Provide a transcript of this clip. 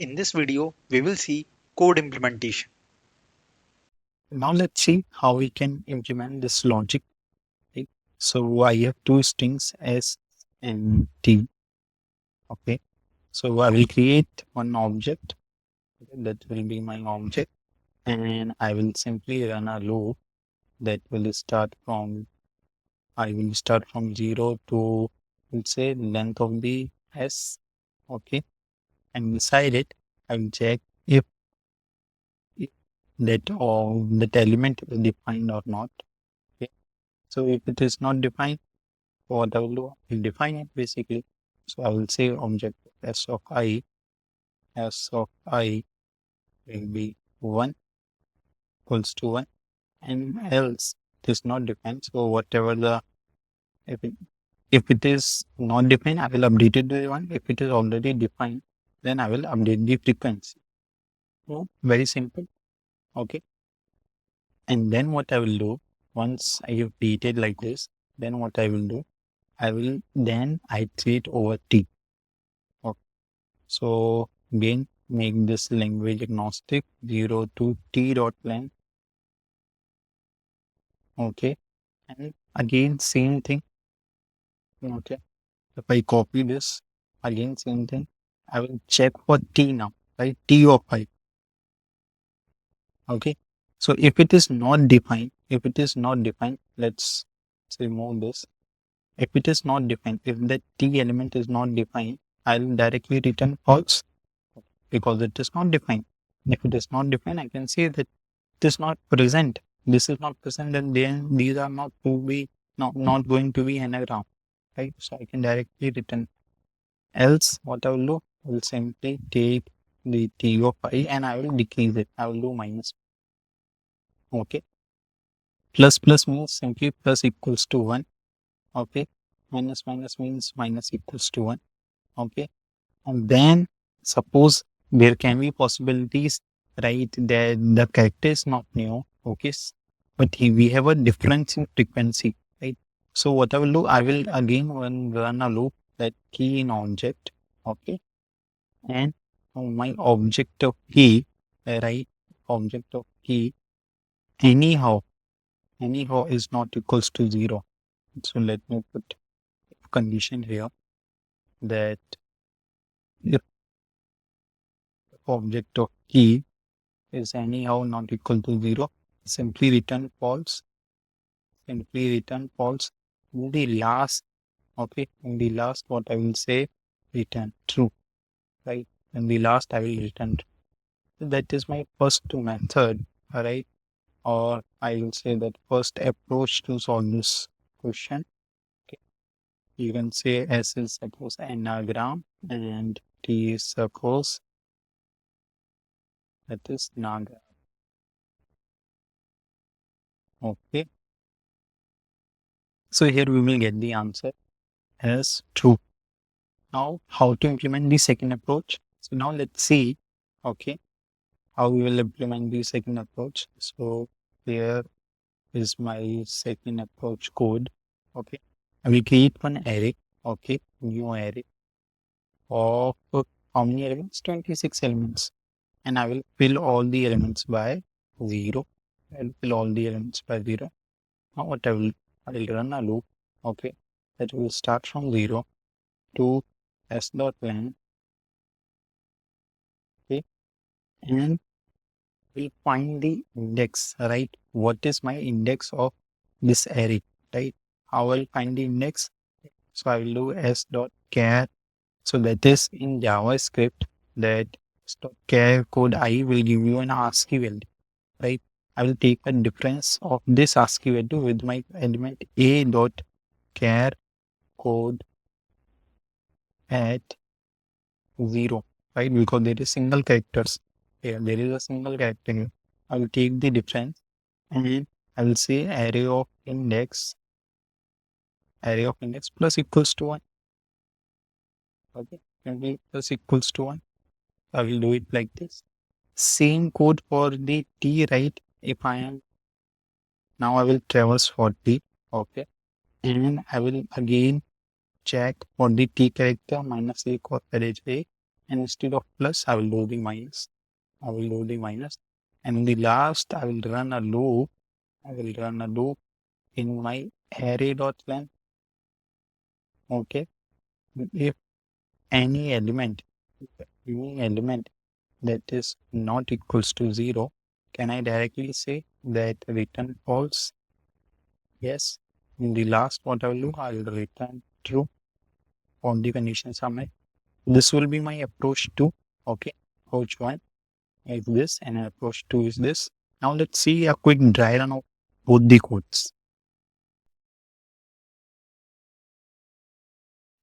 In this video, we will see code implementation. Now let's see how we can implement this logic. Right? So I have two strings S and T. Okay. So I will create one object. Okay, that will be my object. And I will simply run a loop that will start from, I will start from 0 to, let's say, length of the S. Okay. And inside it, I will check if that element is defined or not. Okay. So if it is not defined, what I will do, I will define it basically. So I will say object s of I will be 1 equals to 1 and else it is not defined. So whatever if it, if it is not defined, I will update it to 1. If it is already defined, then I will update the frequency. So very simple. Okay. And then what I will do, once I have created like this, then what I will do, I will then iterate over T. Okay. So again, make this language agnostic 0 to T dot length. Okay. And again, same thing. Okay. If I copy this, again, same thing. I will check for T now, right? T of I. Okay. So if it is not defined, let's remove this. If it is not defined, if the T element is not defined, I'll directly return false because it is not defined. If it is not defined, I can say that it is not present. This is not present, and then these are not going to be anagram, right? So I can directly return. Else, what I will do, I will simply take the T of I and I will decrease it. I will do minus. Okay. Plus plus means simply plus equals to 1. Okay. Minus minus means minus equals to 1. Okay. And then suppose there can be possibilities, right, that the character is not new. Okay. But we have a difference in frequency, right? So what I will do, I will again run a loop that key in object. Okay. And my object of key, right? Object of key anyhow is not equals to 0. So let me put condition here that if object of key is anyhow not equal to 0, simply return false. Simply return false. In the last, okay, in the last, what I will say, return true, right? In the last, I will return true. That is my first method, right? Or I will say that first approach to solve this question. Okay. You can say S is suppose anagram and T is suppose that is nagram. Okay. So here we will get the answer as true. Now, how to implement the second approach? So now let's see, okay, how we will implement the second approach. So here is my second approach code. Okay, I will create one array. Okay, new array of how many elements? 26 elements, and I will fill all the elements by 0. I'll fill all the elements by 0. Now what I will run a loop. Okay, that will start from 0 to s dot length. Okay, and will find the index, right? What is my index of this array, right? How will find the index? So I will do s dot char. So that is in JavaScript that s dot char code I will give you an ASCII value, right? I will take a difference of this ASCII value with my element a dot char code at 0, right? Because there is single characters here. There is a single character here. I will take the difference and I will say array of index plus equals to 1. Okay, maybe plus equals to 1. I will do it like this. Same code for the t, right? If I am now, I will traverse for t. Okay, and I will again check for the t character minus a for array j, and instead of plus, I will do the minus. And in the last, I will run a loop. In my array.length. Okay. If any element, that is not equals to 0, can I directly say that return false? Yes. In the last, what I will do, I will return true. All the conditions are met. This will be my approach 2. Okay. Approach 1 is this, and approach 2 is this. Now let's see a quick dry run of both the codes.